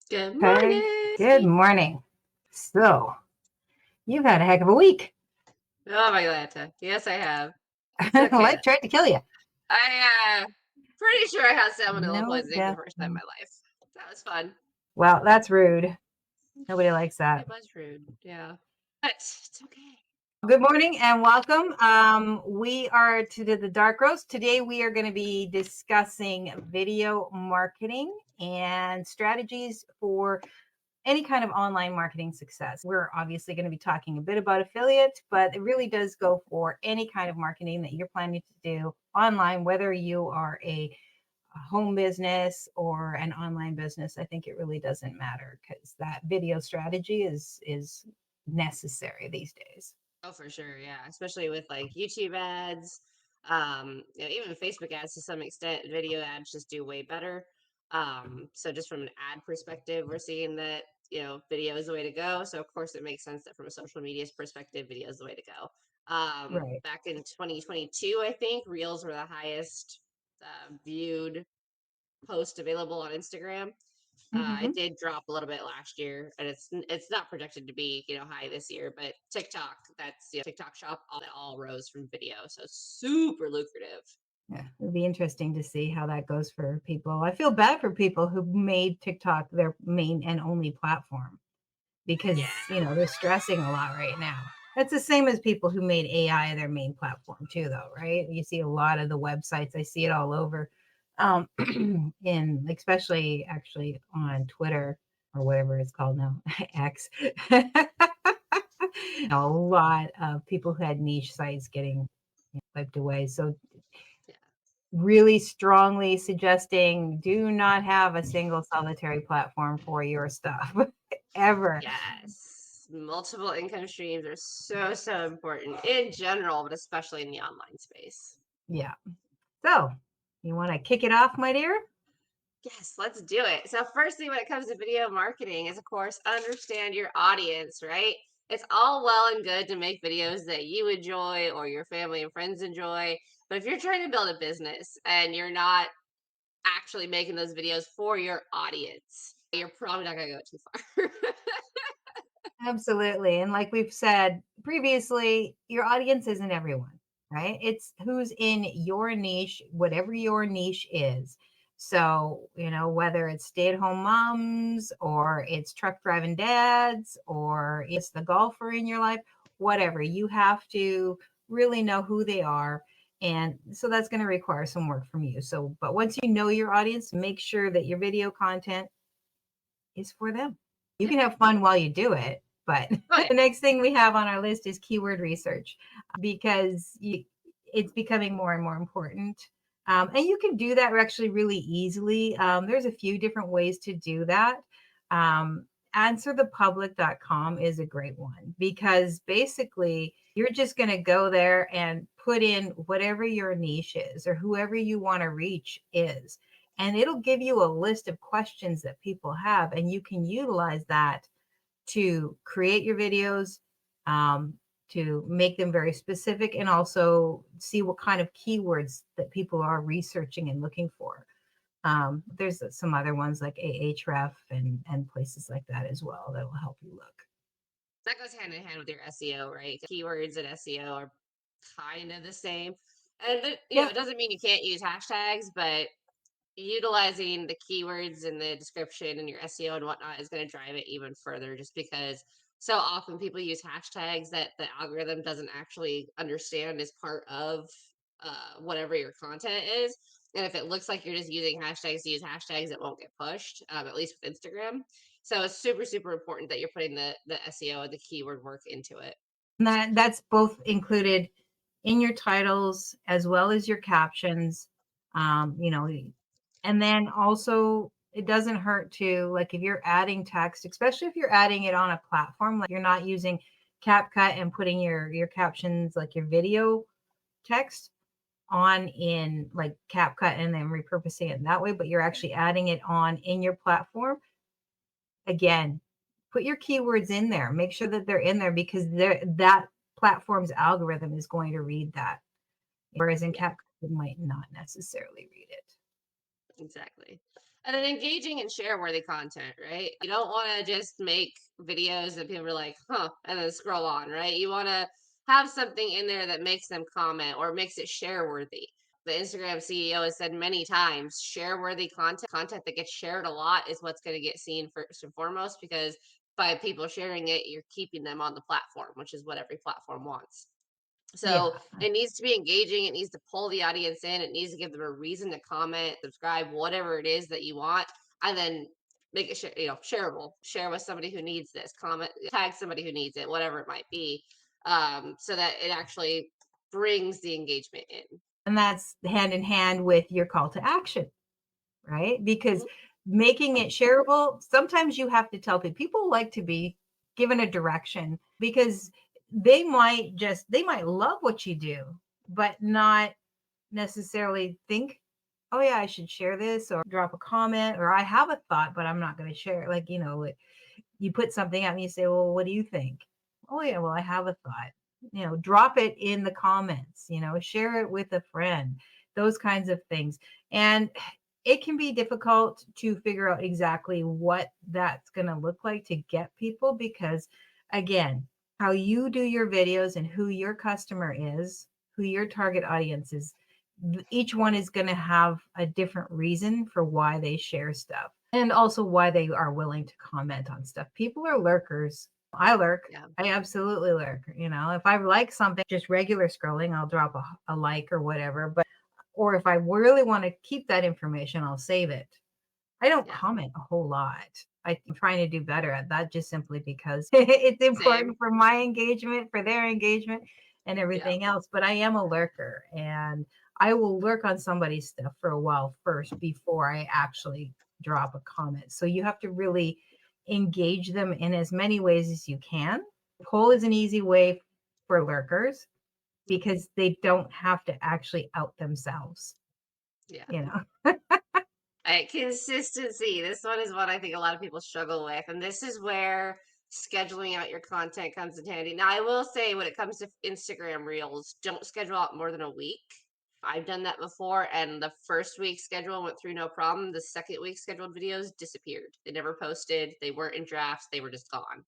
Good Okay. morning. Good morning. So, you've had a heck of a week. Oh my God. Yes, I have. It's okay. Life tried to kill you. I pretty sure I had salmonella No poisoning for the doubt. first time in my life. That was fun. Well, that's rude. Nobody likes that. It was rude. Yeah. But it's okay. Good morning and welcome. We are to the Dark Roast. Today we are going to be discussing video marketing and strategies for any kind of online marketing success. We're obviously going to be talking a bit about affiliate, but it really does go for any kind of marketing that you're planning to do online, whether you are a home business or an online business. I think it really doesn't matter because that video strategy is necessary these days. Oh, for sure. Yeah. Especially with like YouTube ads, even Facebook ads to some extent, video ads just do way better. So just from an ad perspective, we're seeing that, video is the way to go. So of course it makes sense that from a social media's perspective, video is the way to go. Right. Back in 2022, I think Reels were the highest viewed post available on Instagram. It Mm-hmm. did drop a little bit last year, and it's not projected to be high this year. But TikTok, that's TikTok Shop, all rose from video, so super lucrative. Yeah, it'd be interesting to see how that goes for people. I feel bad for people who made TikTok their main and only platform because, Yeah, they're stressing a lot right now. That's the same as people who made AI their main platform too, though, right? You see a lot of the websites. I see it all over, in especially actually on Twitter or whatever it's called now, X. A lot of people who had niche sites getting wiped away. So yeah, really strongly suggesting do not have a single solitary platform for your stuff ever. yes. Multiple income streams are so important in general, but especially in the online space. Yeah. So, you want to kick it off, my dear? Yes, let's do it. So, first thing when it comes to video marketing is, of course, understand your audience, right? It's all well and good to make videos that you enjoy or your family and friends enjoy. But if you're trying to build a business and you're not actually making those videos for your audience, you're probably not going to go too far. Absolutely. And like we've said previously, your audience isn't everyone, right? It's who's in your niche, whatever your niche is. So, whether it's stay at home moms or it's truck driving dads or it's the golfer in your life, whatever, you have to really know who they are. And so that's going to require some work from you. So, but once you know your audience, make sure that your video content is for them. You Yeah. can have fun while you do it, but Oh, the yeah. next thing we have on our list is keyword research because it's becoming more and more important. And you can do that actually really easily. There's a few different ways to do that. Answerthepublic.com is a great one because basically you're just going to go there and put in whatever your niche is or whoever you want to reach is, and it'll give you a list of questions that people have, and you can utilize that to create your videos, to make them very specific, and also see what kind of keywords that people are researching and looking for. There's some other ones like Ahref and places like that as well that will help you look. That goes hand in hand with your SEO, right? Keywords and SEO are kind of the same. And, Yeah. it doesn't mean you can't use hashtags, but utilizing the keywords in the description and your SEO and whatnot is going to drive it even further just because so often people use hashtags that the algorithm doesn't actually understand as part of whatever your content is. And if it looks like you're just using hashtags to use hashtags, it won't get pushed, at least with Instagram. So it's super important that you're putting the SEO and the keyword work into it. And that's both included in your titles as well as your captions. You know, and then also it doesn't hurt to, like, if you're adding text, especially if you're adding it on a platform, like you're not using CapCut and putting your captions, like your video text on in like CapCut and then repurposing it that way, but you're actually adding it on in your platform. Again, put your keywords in there. Make sure that they're in there because that platform's algorithm is going to read that. Whereas in Yeah, CapCut, it might not necessarily read it. exactly. And then engaging and share worthy content, right? You don't want to just make videos that people are like, huh, and then scroll on, right? You want to have something in there that makes them comment or makes it share worthy. The Instagram CEO has said many times, share worthy content that gets shared a lot is what's going to get seen first and foremost, because by people sharing it, you're keeping them on the platform, which is what every platform wants. So Yeah. it needs to be engaging. It needs to pull the audience in. It needs to give them a reason to comment, subscribe, whatever it is that you want, and then make it shareable. Share with somebody who needs this. Comment, tag somebody who needs it, whatever it might be, so that it actually brings the engagement in. And that's hand in hand with your call to action, right? Because Mhm. making it shareable, sometimes you have to tell people like to be given a direction because they might love what you do, but not necessarily think, oh yeah, I should share this or drop a comment or I have a thought, but I'm not going to share it. Like, you put something out and you say, well, what do you think? Oh yeah, well, I have a thought. Drop it in the comments, share it with a friend, those kinds of things. And it can be difficult to figure out exactly what that's going to look like to get people because, again, how you do your videos and who your customer is, who your target audience is, each one is going to have a different reason for why they share stuff and also why they are willing to comment on stuff. People are lurkers. I lurk. Yeah, I absolutely lurk. If I like something, just regular scrolling, I'll drop a like or whatever. But or if I really want to keep that information, I'll save it. I don't yeah, comment a whole lot. I'm trying to do better at that just simply because it's same. important for my engagement, for their engagement, and Yeah, everything else. But I am a lurker and I will lurk on somebody's stuff for a while first before I actually drop a comment. So you have to really engage them in as many ways as you can. Poll is an easy way for lurkers because they don't have to actually out themselves, yeah. you know. Consistency. This one is what I think a lot of people struggle with. And this is where scheduling out your content comes in handy. Now, I will say when it comes to Instagram Reels, don't schedule out more than a week. I've done that before, and the first week schedule went through no problem. The second week scheduled videos disappeared. They never posted, they weren't in drafts, they were just gone.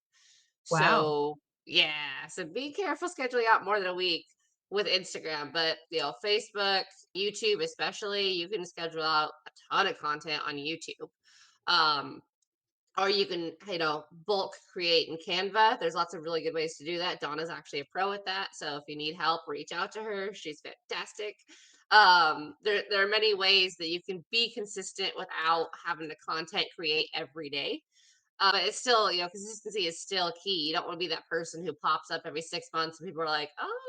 Wow. So, yeah, so be careful scheduling out more than a week with Instagram, but Facebook, YouTube especially, you can schedule out a ton of content on YouTube. Um, or you can, bulk create in Canva. There's lots of really good ways to do that. Donna's actually a pro at that. So if you need help, reach out to her. She's fantastic. There are many ways that you can be consistent without having to content create every day. But it's still, consistency is still key. You don't want to be that person who pops up every 6 months and people are like, oh,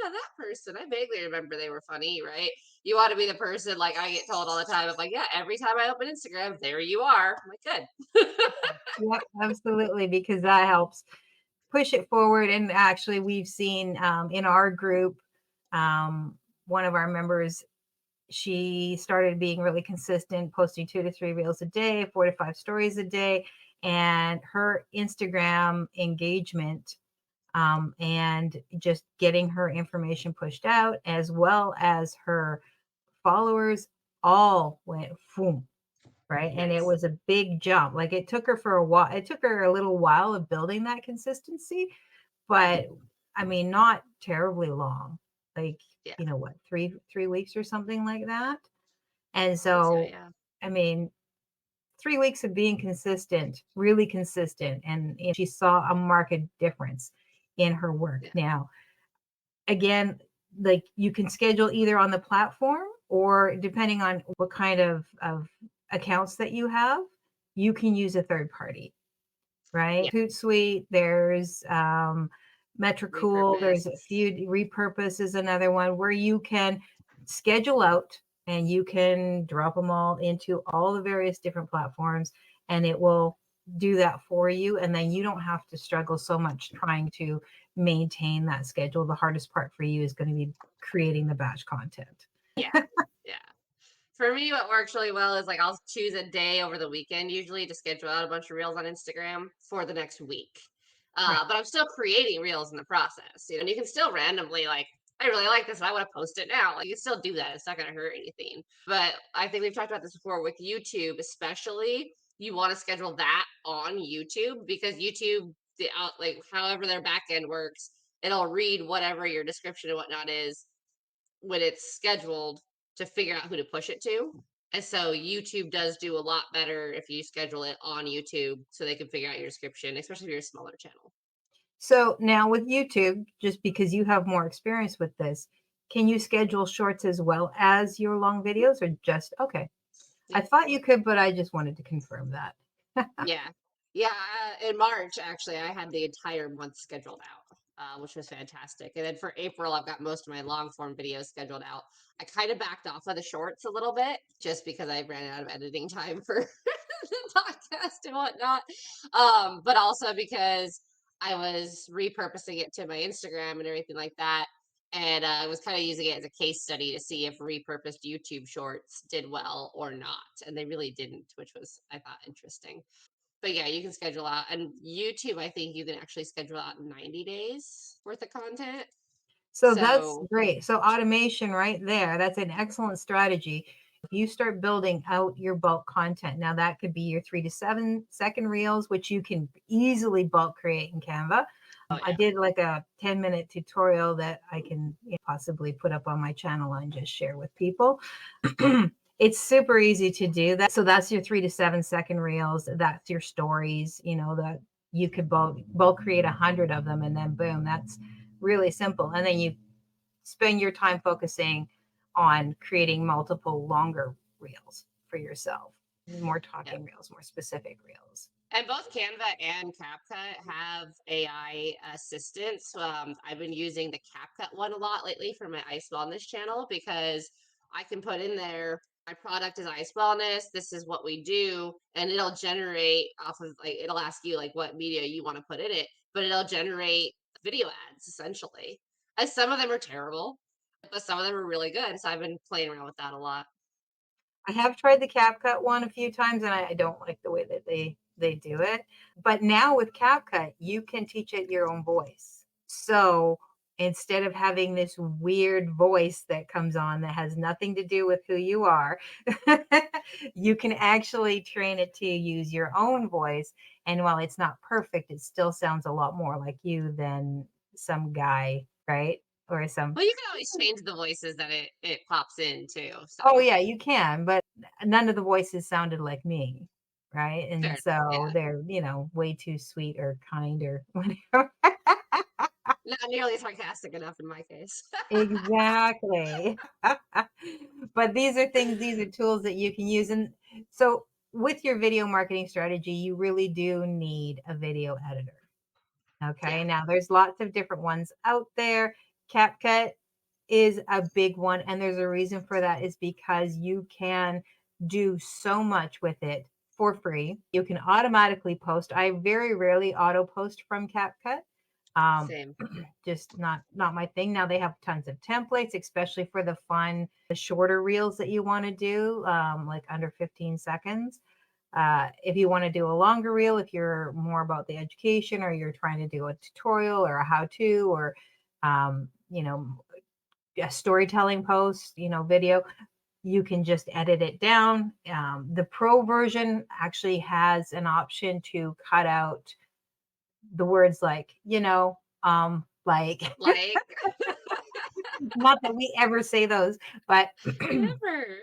yeah, that person. I vaguely remember they were funny, right? You want to be the person, like I get told all the time, I'm like, yeah, every time I open Instagram, there you are. I'm like, good. Yep, absolutely, because that helps push it forward. And actually, we've seen in our group, um, one of our members, she started being really consistent, posting 2 to 3 reels a day, 4 to 5 stories a day, and her Instagram engagement and just getting her information pushed out, as well as her followers, all went boom, right? And it Nice. was a big jump. Like it took her for a while. It took her a little while of building that consistency, but I mean, not terribly long. Like, Yeah, 3 weeks or something like that. And I think so. so, Yeah. I mean, 3 weeks of being consistent, really consistent, and she saw a marked difference in her work. Yeah. Now, again, like you can schedule either on the platform or depending on what kind of accounts that you have, you can use a third party, right? Yeah. Hootsuite, there's Metricool, there's a Repurpose. few. Repurpose is another one where you can schedule out and you can drop them all into all the various different platforms and it will do that for you. And then you don't have to struggle so much trying to maintain that schedule. The hardest part for you is going to be creating the batch content. Yeah. Yeah. For me, what works really well is like I'll choose a day over the weekend usually to schedule out a bunch of reels on Instagram for the next week. Right. But I'm still creating reels in the process, and you can still randomly like I really like this and I want to post it now. Like you can still do that. It's not going to hurt anything. But I think we've talked about this before with YouTube, especially. You want to schedule that on YouTube because YouTube, like however their back end works, it'll read whatever your description and whatnot is when it's scheduled to figure out who to push it to. And so YouTube does do a lot better if you schedule it on YouTube so they can figure out your description, especially if you're a smaller channel. So now with YouTube, just because you have more experience with this, can you schedule shorts as well as your long videos or just okay? I Yeah. thought you could, but I just wanted to confirm that. Yeah. Yeah. In March, actually, I had the entire month scheduled out, which was fantastic. And then for April, I've got most of my long form videos scheduled out. I kind of backed off of the shorts a little bit just because I ran out of editing time for the podcast and whatnot. But also because I was repurposing it to my Instagram and everything like that. And I was kind of using it as a case study to see if repurposed YouTube shorts did well or not. And they really didn't, which was, I thought, interesting. But yeah, you can schedule out. And YouTube, I think you can actually schedule out 90 days worth of content. So that's So, great. So automation right there, that's an excellent strategy. If you start building out your bulk content, now that could be your 3 to 7 second reels, which you can easily bulk create in Canva. oh, I yeah. did like a 10-minute tutorial that I can possibly put up on my channel and just share with people. It's super easy to do that. So that's your 3 to 7 second reels. That's your stories, that you could bulk create 100 of them and then boom, that's really simple. And then you spend your time focusing on creating multiple longer reels for yourself, more Yeah. talking reels, more specific reels. And both Canva and CapCut have AI assistants. I've been using the CapCut one a lot lately for my Ice Wellness channel because I can put in there my product is Ice Wellness. This is what we do, and it'll generate off of like it'll ask you like what media you want to put in it, but it'll generate video ads essentially. And some of them are terrible, but some of them are really good. So I've been playing around with that a lot. I have tried the CapCut one a few times and I don't like the way that they do it. But now with CapCut, you can teach it your own voice. So instead of having this weird voice that comes on that has nothing to do with who you are, you can actually train it to use your own voice. And while it's not perfect, it still sounds a lot more like you than some guy, right? Or some Well, you can always change the voices that it pops in too. Oh, So yeah, you can, but none of the voices sounded like me, right? And fair, so yeah. they're, way too sweet or kind or whatever. Not nearly sarcastic enough in my case. Exactly. But these are tools that you can use. And so with your video marketing strategy, you really do need a video editor. Yeah, Okay. Now there's lots of different ones out there. CapCut is a big one. And there's a reason for that is because you can do so much with it for free. You can automatically post. I very rarely auto post from CapCut. Um, same. just not my thing. Now they have tons of templates, especially for the fun, the shorter reels that you want to do, like under 15 seconds. If you want to do a longer reel, if you're more about the education or you're trying to do a tutorial or a how to or, a storytelling post, video, you can just edit it down. The pro version actually has an option to cut out the words like, like, Like, not that we ever say those, but never.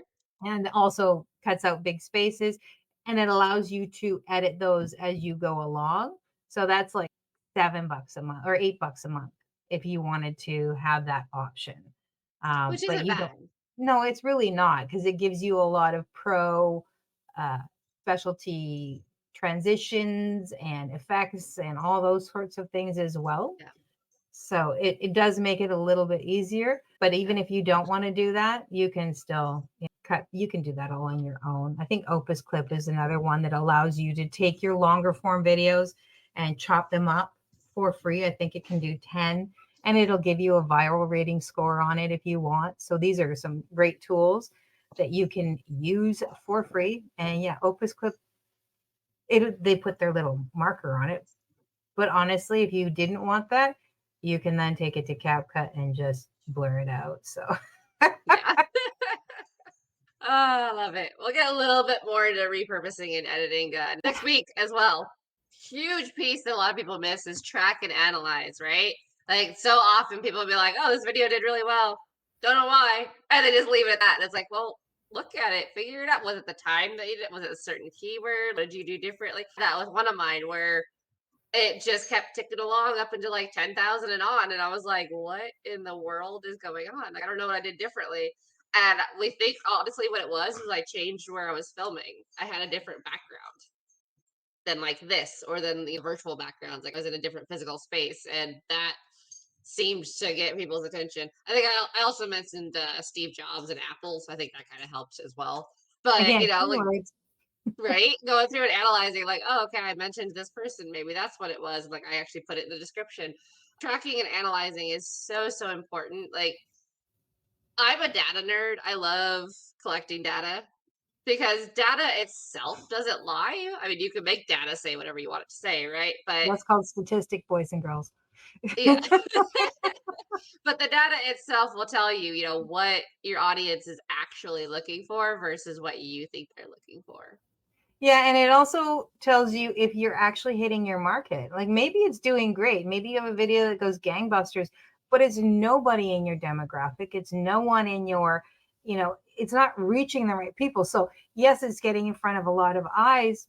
and also cuts out big spaces and it allows you to edit those as you go along. So that's like $7 a month or $8 a month if you wanted to have that option. Which But isn't you don't, bad. no, it's really not because it gives you a lot of pro uh, specialty transitions and effects and all those sorts of things as well. Yeah, So it does make it a little bit easier. But yeah, even if you don't want to do that, you can still cut, you can do that all on your own. I think Opus Clip is another one that allows you to take your longer form videos and chop them up for free. I think it can do 10 and it'll give you a viral rating score on it if you want. So these are some great tools that you can use for free. And yeah, Opus Clip, they put their little marker on it. But honestly, if you didn't want that, you can then take it to CapCut and just blur it out. So Yeah. Oh, I love it. We'll get a little bit more into repurposing and editing next week as well. Huge piece that a lot of people miss is track and analyze, right? Like so often people will be like, "Oh, this video did really well. Don't know why," and they just leave it at that. And it's like, well, look at it, figure it out. Was it the time that you did? Was it a certain keyword? What did you do differently? That was one of mine where it just kept ticking along up until like 10,000 and on. And I was like, what in the world is going on? Like, I don't know what I did differently. And we think honestly what it was I changed where I was filming. I had a different background than like this or than the virtual backgrounds. Like I was in a different physical space. And that seems to get people's attention. I think I also mentioned Steve Jobs and Apple. So I think that kind of helps as well. But, again, like keywords. right? Going through and analyzing, like, oh, okay, I mentioned this person. Maybe that's what it was. Like, I actually put it in the description. Tracking and analyzing is so, so important. Like, I'm a data nerd. I love collecting data because data itself doesn't lie. I mean, you can make data say whatever you want it to say, right? But That's called statistic, boys and girls. yeah, but the data itself will tell you, what your audience is actually looking for versus what you think they're looking for. Yeah, and it also tells you if you're actually hitting your market. Like maybe it's doing great. Maybe you have a video that goes gangbusters, but it's nobody in your demographic. It's no one in your, it's not reaching the right people. So, yes, it's getting in front of a lot of eyes,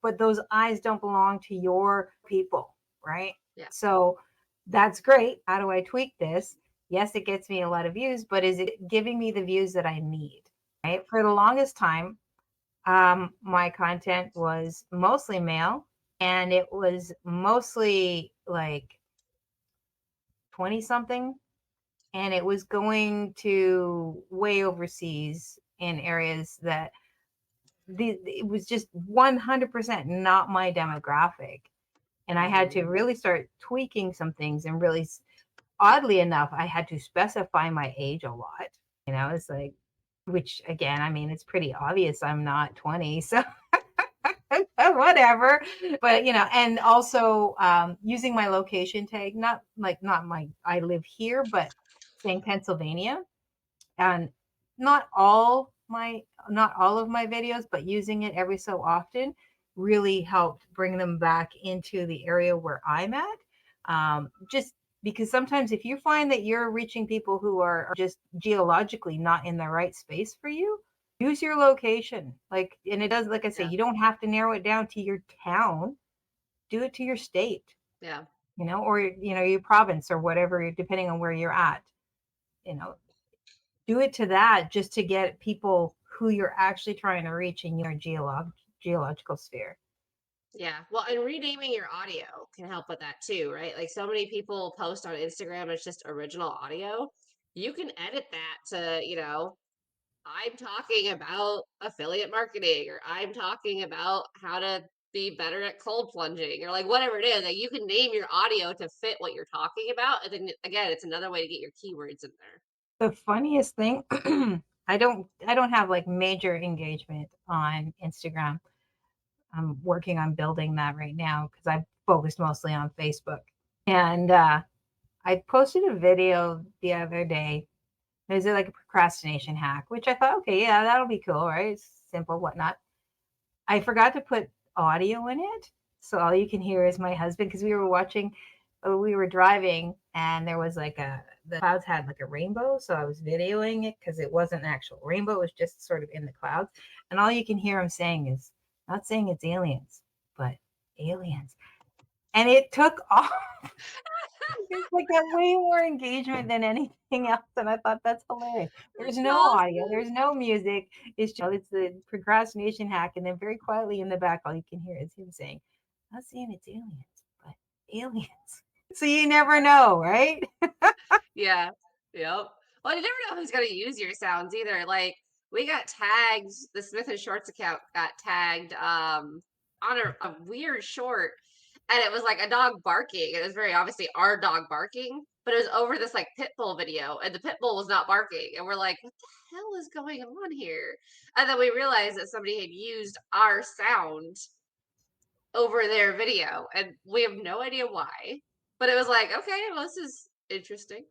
but those eyes don't belong to your people, right? Yeah. So, that's great. How do I tweak this? Yes, it gets me a lot of views, but is it giving me the views that I need? Right? For the longest time, my content was mostly male and it was mostly like 20 something. And it was going to way overseas in areas that it was just 100% not my demographic. And I had to Mhm. really start tweaking some things and really, oddly enough, I had to specify my age a lot. It's like, which again, I mean, it's pretty obvious I'm not 20. So whatever. But and also using my location tag, not my I live here, but saying Pennsylvania. And not all my not all of my videos, but using it every so often really helped bring them back into the area where I'm at. Just because sometimes if you find that you're reaching people who are just geologically not in the right space for you, use your location. Like, and it does, like I say, Yeah. you don't have to narrow it down to your town. Do it to your state, Yeah. or your province or whatever, depending on where you're at. You know, do it to that just to get people who you're actually trying to reach in your geological sphere. Yeah. Well, and renaming your audio can help with that too, right? Like so many people post on Instagram, it's just original audio. You can edit that to, I'm talking about affiliate marketing or I'm talking about how to be better at cold plunging or like whatever it is. Like you can name your audio to fit what you're talking about. And then again, it's another way to get your keywords in there. The funniest thing, I don't have like major engagement on Instagram. I'm working on building that right now because I've focused mostly on Facebook. And I posted a video the other day. It was like a procrastination hack, which I thought, okay, yeah, that'll be cool, right? It's simple, whatnot. I forgot to put audio in it. So all you can hear is my husband because we were driving and there was the clouds had like a rainbow. So I was videoing it because it wasn't an actual rainbow. It was just sort of in the clouds. And all you can hear him saying is, not saying it's aliens, but aliens. And it took off. It's like got way more engagement than anything else. And I thought that's hilarious. There's That's no audio, awesome. there's no music. It's the procrastination hack. And then very quietly in the back, all you can hear is him saying, not saying it's aliens, but aliens. So you never know, right? Yeah. Yep. Well, you never know who's going to use your sounds either. Like we got tagged, the Smith and Shorts account got tagged on a weird short and it was like a dog barking. It was very obviously our dog barking, but it was over this like pit bull video and the pit bull was not barking. And we're like, what the hell is going on here? And then we realized that somebody had used our sound over their video and we have no idea why. But it was like, okay, well, this is interesting.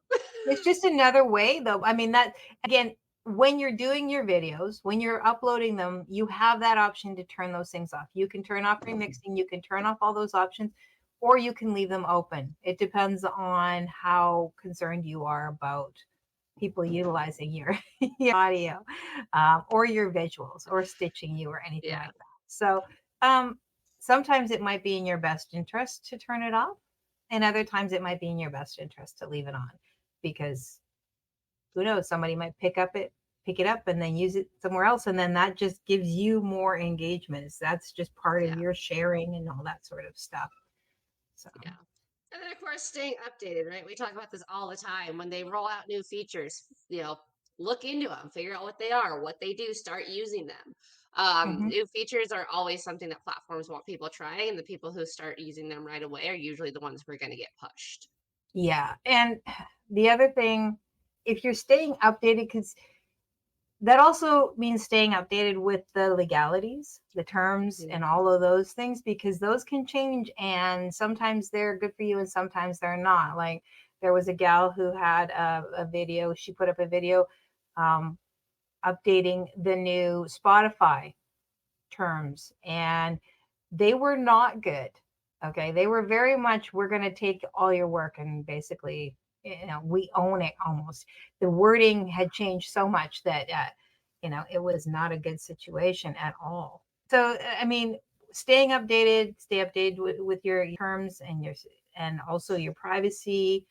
It's just another way though. I mean, that again, when you're doing your videos, when you're uploading them, you have that option to turn those things off. You can turn off remixing, you can turn off all those options, or you can leave them open. It depends on how concerned you are about people utilizing your, your audio, or your visuals or stitching you or anything Yeah, like that. So um, sometimes it might be in your best interest to turn it off, and other times it might be in your best interest to leave it on, because who knows, somebody might pick it up and then use it somewhere else, and then that just gives you more engagements. That's just part of yeah, your sharing and all that sort of stuff. So yeah. And then, of course, staying updated, right? We talk about this all the time. When they roll out new features, look into them, figure out what they are, what they do, start using them. mhm. New features are always something that platforms want people trying, and the people who start using them right away are usually the ones who are going to get pushed. Yeah, and the other thing, if you're staying updated, because that also means staying updated with the legalities, the terms, Mhm. and all of those things, because those can change, and sometimes they're good for you and sometimes they're not. Like, there was a gal who had a video, she put up a video, um, updating the new Spotify terms, and they were not good. Okay, they were very much, we're going to take all your work and basically, we own it almost. The wording had changed so much that it was not a good situation at all. So I mean, stay updated with your terms and your, and also your privacy,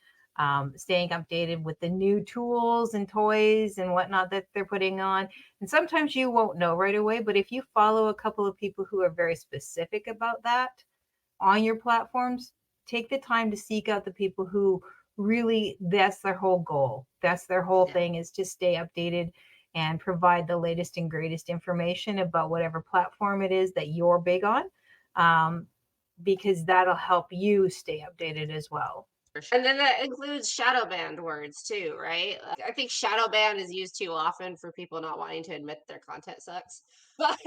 staying updated with the new tools and toys and whatnot that they're putting on. And sometimes you won't know right away, but if you follow a couple of people who are very specific about that on your platforms, take the time to seek out the people who really, that's their whole goal. That's their whole Yeah, thing, is to stay updated and provide the latest and greatest information about whatever platform it is that you're big on, um, because that'll help you stay updated as well. for sure. And then that includes shadow banned words too, right? Like, I think shadow ban is used too often for people not wanting to admit their content sucks. But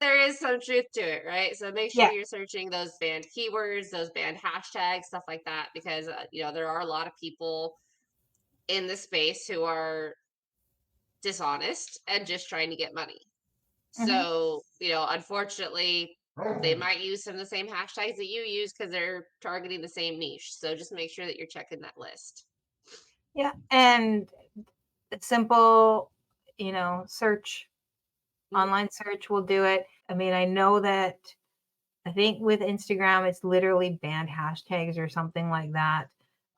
there is some truth to it, right? So make sure Yeah. you're searching those banned keywords, those banned hashtags, stuff like that, because there are a lot of people in the space who are dishonest and just trying to get money. Hmm. So, unfortunately, they might use some of the same hashtags that you use because they're targeting the same niche. So just make sure that you're checking that list. Yeah. And simple, search, Mhm. online search will do it. I mean, I know that, I think with Instagram, it's literally banned hashtags or something like that.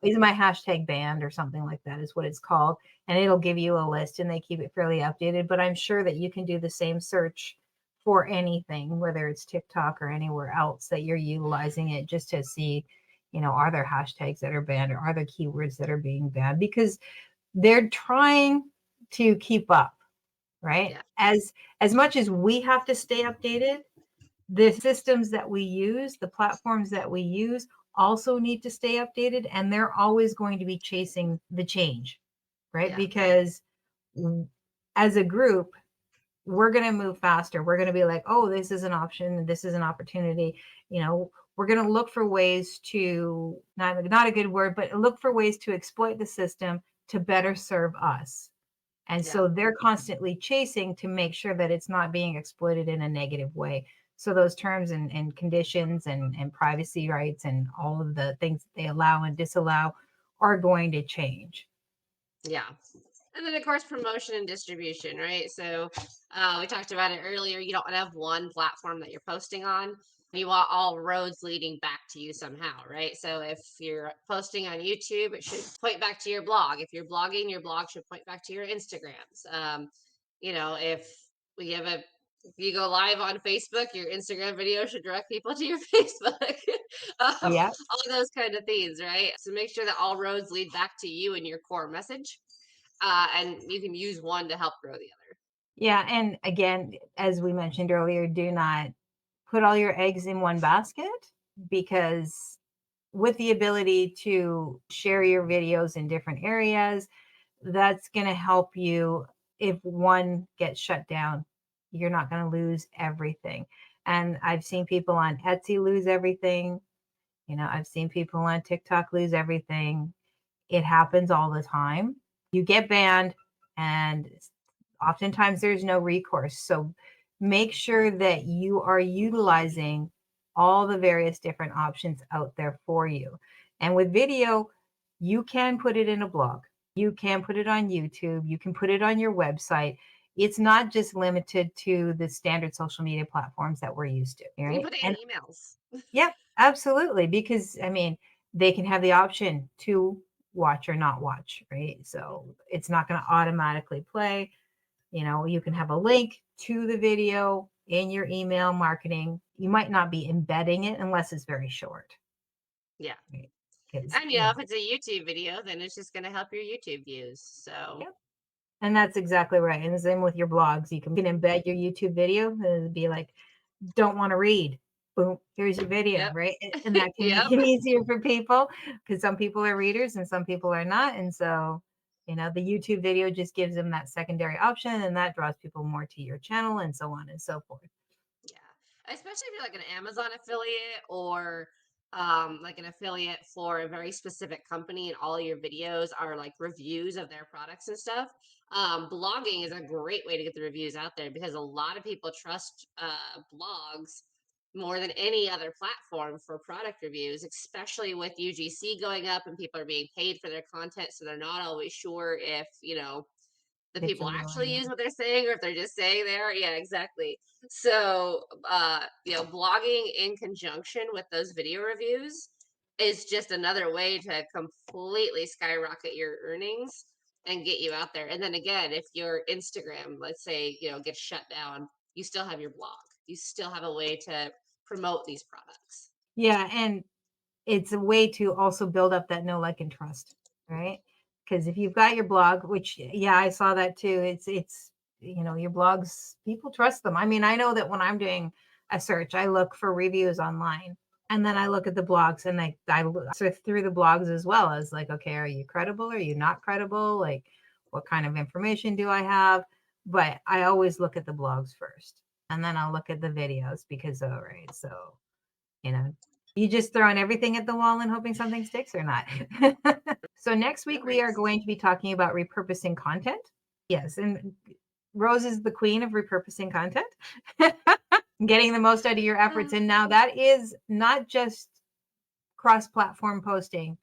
Is my hashtag banned or something like that is what it's called. And it'll give you a list and they keep it fairly updated. But I'm sure that you can do the same search for anything, whether it's TikTok or anywhere else that you're utilizing it, just to see, are there hashtags that are banned, or are there keywords that are being banned? Because they're trying to keep up, right? Yeah. As much as we have to stay updated, the systems that we use, the platforms that we use, also need to stay updated, and they're always going to be chasing the change, right? Yeah. Because as a group, we're going to move faster. We're going to be like, oh, this is an option, this is an opportunity. We're going to look for ways to, not a good word, but look for ways to exploit the system to better serve us. And Yeah. so they're constantly chasing to make sure that it's not being exploited in a negative way. So those terms and conditions and privacy rights and all of the things that they allow and disallow are going to change. Yeah. And then, of course, promotion and distribution, right? So we talked about it earlier. You don't want to have one platform that you're posting on. You want all roads leading back to you somehow, right? So if you're posting on YouTube, it should point back to your blog. If you're blogging, your blog should point back to your Instagrams. If we have a if you go live on Facebook, your Instagram video should direct people to your Facebook. Yeah. All those kind of things, right? So make sure that all roads lead back to you and your core message, and you can use one to help grow the other. Yeah. And again, as we mentioned earlier, do not put all your eggs in one basket, because with the ability to share your videos in different areas, that's going to help you. If one gets shut down, you're not going to lose everything. And I've seen people on Etsy lose everything. I've seen people on TikTok lose everything. It happens all the time. You get banned, and oftentimes there's no recourse. So make sure that you are utilizing all the various different options out there for you. And with video, you can put it in a blog, you can put it on YouTube, you can put it on your website. It's not just limited to the standard social media platforms that we're used to, You can right? put it in And emails. yep, absolutely. Because I mean, they can have the option to watch or not watch, right? So it's not going to automatically play. You can have a link to the video in your email marketing. You might not be embedding it unless it's very short, Yeah. right? Because, And if it's a YouTube video, then it's just going to help your YouTube views. So, yep. And that's exactly right. And the same with your blogs. You can embed your YouTube video and it'd be like, don't want to read. Boom, here's your video, yep. right? And that can make Yep. it easier for people because some people are readers and some people are not. And so, the YouTube video just gives them that secondary option and that draws people more to your channel and so on and so forth. Yeah. Especially if you're like an Amazon affiliate or like an affiliate for a very specific company and all your videos are like reviews of their products and stuff. Blogging is a great way to get the reviews out there because a lot of people trust blogs more than any other platform for product reviews, especially with UGC going up and people are being paid for their content. So they're not always sure if, the It's people real or actually use not. what they're saying or if they're just saying they are. Yeah, exactly. So, blogging in conjunction with those video reviews is just another way to completely skyrocket your earnings and get you out there. And then again, if your Instagram, let's say, gets shut down, you still have your blog. You still have a way to promote these products. Yeah, and it's a way to also build up that know, like, and trust, right? Because if you've got your blog, which yeah, I saw that too. It's your blogs, people trust them. I mean, I know that when I'm doing a search, I look for reviews online, and then I look at the blogs, and I sift through the blogs as well as like, okay, are you credible? Are you not credible? Like, what kind of information do I have? But I always look at the blogs first, and then I'll look at the videos because, all right, so you know, you just throwing everything at the wall and hoping something sticks or not. So next No week we are worries. going to be talking about repurposing content. Yes, and Rose is the queen of repurposing content, getting the most out of your efforts. And now that is not just cross-platform posting.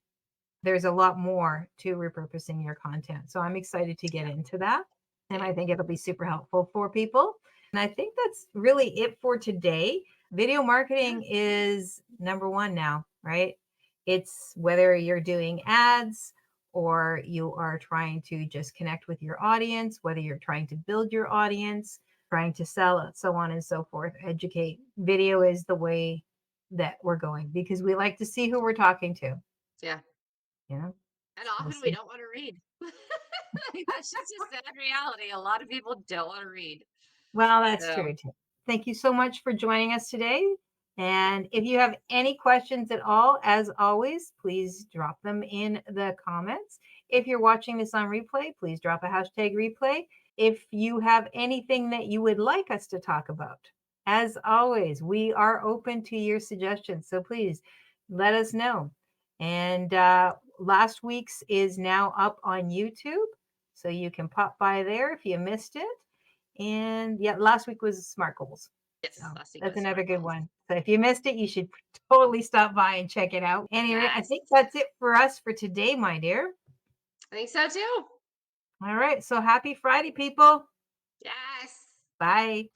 There's a lot more to repurposing your content. So I'm excited to get Yeah. into that. And I Same. think it'll be super helpful for people. And I think that's really it for today. Video Yeah. marketing is number one now, right? It's whether you're doing ads or you are trying to just connect with your audience, whether you're trying to build your audience, trying to sell it, so on and so forth, educate. Video is the way that we're going because we like to see who we're talking to, Yeah. you know? And So often we don't want to read. That's just a sad reality. A lot of people don't want to read. well, that's So, true too. Thank you so much for joining us today. And if you have any questions at all, as always, please drop them in the comments. If you're watching this on replay, please drop a hashtag replay. If you have anything that you would like us to talk about, as always, we are open to your suggestions. So please let us know. And last week's is now up on YouTube. So you can pop by there if you missed it. And yeah, last week was smart goals. So yes, last week that's was another smart good goals. one. So if you missed it, you should totally stop by and check it out. Anyway, I Yes, think that's it for us for today, my dear. I think so too. All right. So happy Friday, people. Yes. Bye.